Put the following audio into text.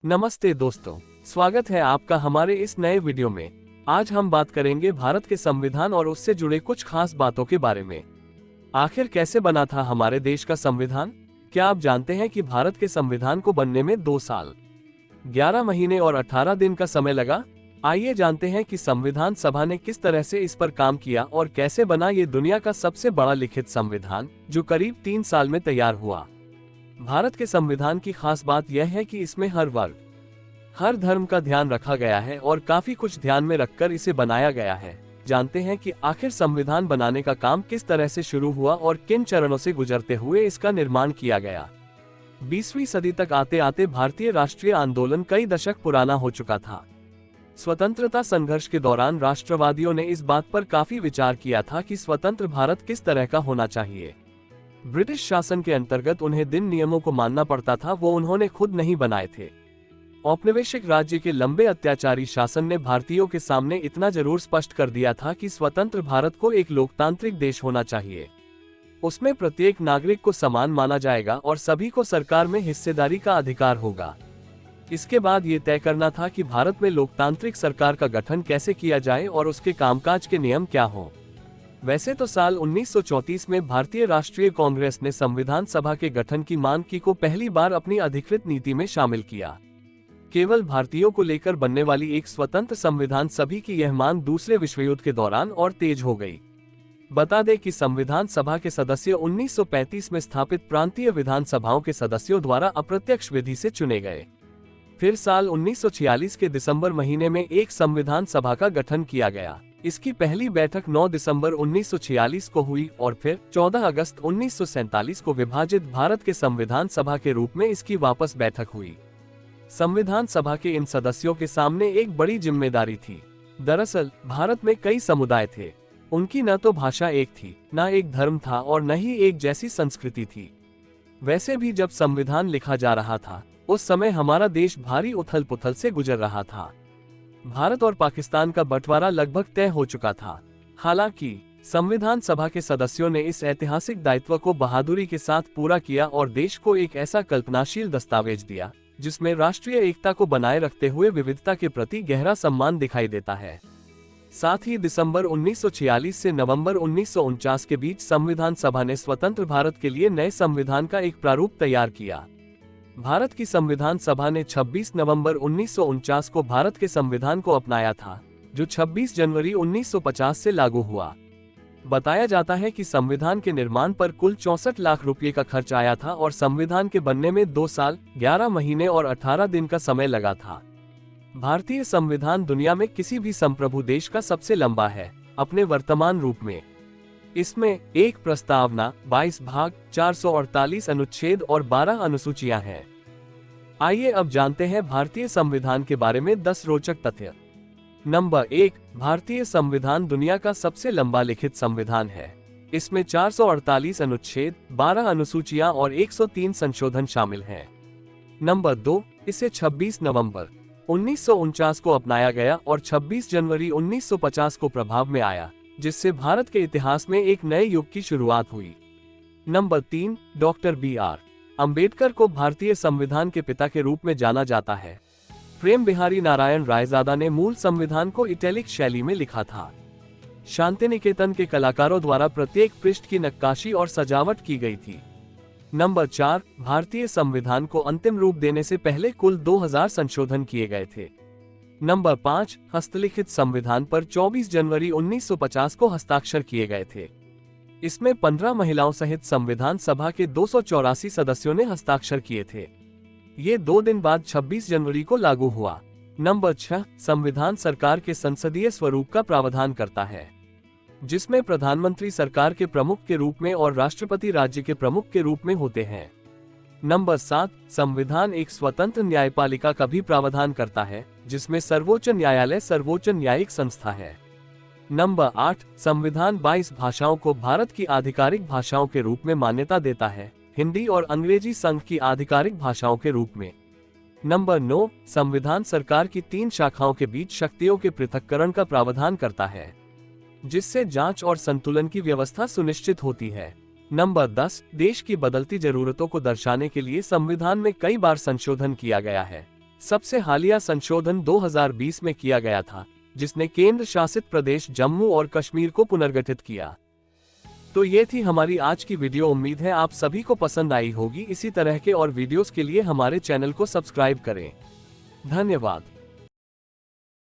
नमस्ते दोस्तों, स्वागत है आपका हमारे इस नए वीडियो में। आज हम बात करेंगे भारत के संविधान और उससे जुड़े कुछ खास बातों के बारे में। आखिर कैसे बना था हमारे देश का संविधान? क्या आप जानते हैं कि भारत के संविधान को बनने में 2 साल, 11 महीने और 18 दिन का समय लगा? आइए जानते हैं कि संविधान सभा ने किस तरह से इस पर काम किया और कैसे बना ये दुनिया का सबसे बड़ा लिखित संविधान, जो करीब 3 साल में तैयार हुआ। भारत के संविधान की खास बात यह है कि इसमें हर वर्ग, हर धर्म का ध्यान रखा गया है और काफी कुछ ध्यान में रखकर इसे बनाया गया है। जानते हैं कि आखिर संविधान बनाने का काम किस तरह से शुरू हुआ और किन चरणों से गुजरते हुए इसका निर्माण किया गया। 20वीं सदी तक आते आते भारतीय राष्ट्रीय आंदोलन कई दशक पुराना हो चुका था। स्वतंत्रता संघर्ष के दौरान राष्ट्रवादियों ने इस बात पर काफी विचार किया था कि स्वतंत्र भारत किस तरह का होना चाहिए। ब्रिटिश शासन के अंतर्गत उन्हें जिन नियमों को मानना पड़ता था वो उन्होंने खुद नहीं बनाए थे। औपनिवेशिक राज्य के लंबे अत्याचारी शासन ने भारतीयों के सामने इतना जरूर स्पष्ट कर दिया था कि स्वतंत्र भारत को एक लोकतांत्रिक देश होना चाहिए। उसमें प्रत्येक नागरिक को समान माना जाएगा और सभी को सरकार में हिस्सेदारी का अधिकार होगा। इसके बाद ये तय करना था कि भारत में लोकतांत्रिक सरकार का गठन कैसे किया जाए और उसके कामकाज के नियम क्या हों। वैसे तो साल 1934 में भारतीय राष्ट्रीय कांग्रेस ने संविधान सभा के गठन की मांग को पहली बार अपनी अधिकृत नीति में शामिल किया। केवल भारतीयों को लेकर बनने वाली एक स्वतंत्र संविधान सभा की यह मांग दूसरे विश्व युद्ध के दौरान और तेज हो गई। बता दें कि संविधान सभा के सदस्य 1935 में स्थापित प्रांतीय विधानसभाओं के सदस्यों द्वारा अप्रत्यक्ष विधि से चुने गए। फिर साल 1946 के दिसंबर महीने में एक संविधान सभा का गठन किया गया। इसकी पहली बैठक 9 दिसंबर 1946 को हुई और फिर 14 अगस्त 1947 को विभाजित भारत के संविधान सभा के रूप में इसकी वापस बैठक हुई। संविधान सभा के इन सदस्यों के सामने एक बड़ी जिम्मेदारी थी। दरअसल भारत में कई समुदाय थे। उनकी न तो भाषा एक थी, न एक धर्म था और न ही एक जैसी संस्कृति थी। वैसे भी जब संविधान लिखा जा रहा था उस समय हमारा देश भारी उथल पुथल से गुजर रहा था। भारत और पाकिस्तान का बंटवारा लगभग तय हो चुका था। हालांकि संविधान सभा के सदस्यों ने इस ऐतिहासिक दायित्व को बहादुरी के साथ पूरा किया और देश को एक ऐसा कल्पनाशील दस्तावेज दिया जिसमें राष्ट्रीय एकता को बनाए रखते हुए विविधता के प्रति गहरा सम्मान दिखाई देता है। साथ ही दिसंबर 1946 से नवंबर 1949 के बीच संविधान सभा ने स्वतंत्र भारत के लिए नए संविधान का एक प्रारूप तैयार किया। भारत की संविधान सभा ने 26 नवंबर 1949 को भारत के संविधान को अपनाया था, जो 26 जनवरी 1950 से लागू हुआ। बताया जाता है कि संविधान के निर्माण पर कुल 64 लाख रुपए का खर्च आया था और संविधान के बनने में 2 साल, 11 महीने और 18 दिन का समय लगा था। भारतीय संविधान दुनिया में किसी भी संप्रभु देश का सबसे लंबा है अपने वर्तमान रूप में। इसमें एक प्रस्तावना, 22 भाग, 448 अनुच्छेद और 12 अनुसूचियां हैं। आइए अब जानते हैं भारतीय संविधान के बारे में 10 रोचक तथ्य। नंबर 1, भारतीय संविधान दुनिया का सबसे लंबा लिखित संविधान है। इसमें 448 अनुच्छेद, 12 अनुसूचियां और 103 संशोधन शामिल हैं। नंबर 2, इसे 26 नवंबर 1949 को अपनाया गया और 26 जनवरी 1950 को प्रभाव में आया, जिससे भारत के इतिहास में एक नए युग की शुरुआत हुई। Number 3, doctor B.R. अंबेडकर को भारतीय संविधान के पिता के रूप में जाना जाता है। प्रेम बिहारी नारायण रायजादा ने मूल संविधान को इटैलिक शैली में लिखा था। शांति निकेतन के कलाकारों द्वारा प्रत्येक पृष्ठ की नक्काशी और सजावट की गई थी। नंबर 4, भारतीय संविधान को अंतिम रूप देने से पहले कुल 2000 संशोधन किए गए थे। नंबर 5, हस्तलिखित संविधान पर 24 जनवरी 1950 को हस्ताक्षर किए गए थे। इसमें 15 महिलाओं सहित संविधान सभा के 284 सदस्यों ने हस्ताक्षर किए थे। ये 2 दिन बाद 26 जनवरी को लागू हुआ। नंबर 6, संविधान सरकार के संसदीय स्वरूप का प्रावधान करता है, जिसमें प्रधानमंत्री सरकार के प्रमुख के रूप में और राष्ट्रपति राज्य के प्रमुख के रूप में होते हैं। नंबर 7, संविधान एक स्वतंत्र न्यायपालिका का भी प्रावधान करता है, जिसमें सर्वोच्च न्यायालय सर्वोच्च न्यायिक संस्था है। नंबर 8, संविधान 22 भाषाओं को भारत की आधिकारिक भाषाओं के रूप में मान्यता देता है, हिंदी और अंग्रेजी संघ की आधिकारिक भाषाओं के रूप में। नंबर 9, संविधान सरकार की 3 शाखाओं के बीच शक्तियों के पृथक्करण का प्रावधान करता है, जिससे जांच और संतुलन की व्यवस्था सुनिश्चित होती है। नंबर 10, देश की बदलती जरूरतों को दर्शाने के लिए संविधान में कई बार संशोधन किया गया है। सबसे हालिया संशोधन 2020 में किया गया था, जिसने केंद्र शासित प्रदेश जम्मू और कश्मीर को पुनर्गठित किया। तो ये थी हमारी आज की वीडियो। उम्मीद है आप सभी को पसंद आई होगी। इसी तरह के और वीडियोस के लिए हमारे चैनल को सब्सक्राइब करें। धन्यवाद।